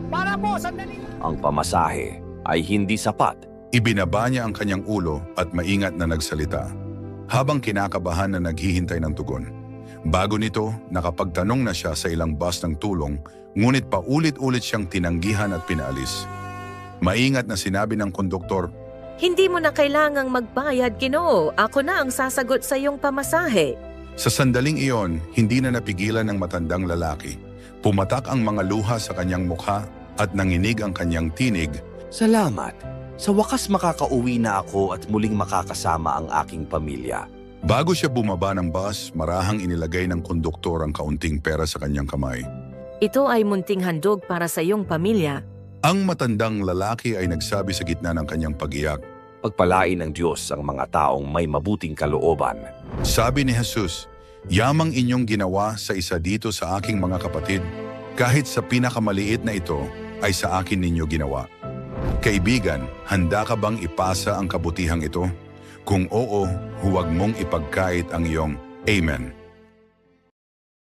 Para po, sandali. Ang pamasahe ay hindi sapat. Ibinaba niya ang kanyang ulo at maingat na nagsalita, habang kinakabahan na naghihintay ng tugon. Bago nito, nakapagtanong na siya sa ilang bus ng tulong, ngunit paulit-ulit siyang tinanggihan at pinaalis. Maingat na sinabi ng konduktor, Hindi mo na kailangang magbayad, Ginoo. Ako na ang sasagot sa iyong pamasahe. sa sandaling iyon, hindi na napigilan ng matandang lalaki. Pumatak ang mga luha sa kanyang mukha at nanginig ang kanyang tinig. Salamat. Sa wakas makakauwi na ako at muling makakasama ang aking pamilya. Bago siya bumaba ng bus, marahang inilagay ng konduktor ang kaunting pera sa kanyang kamay. Ito ay munting handog para sa iyong pamilya. Ang matandang lalaki ay nagsabi sa gitna ng kanyang pag-iyak. Pagpalain ng Diyos ang mga taong may mabuting kalooban. Sabi ni Jesus, yamang inyong ginawa sa isa dito sa aking mga kapatid, kahit sa pinakamaliit na ito ay sa akin ninyo ginawa. Kaibigan, handa ka bang ipasa ang kabutihang ito? Kung oo, huwag mong ipagkait ang iyong Amen.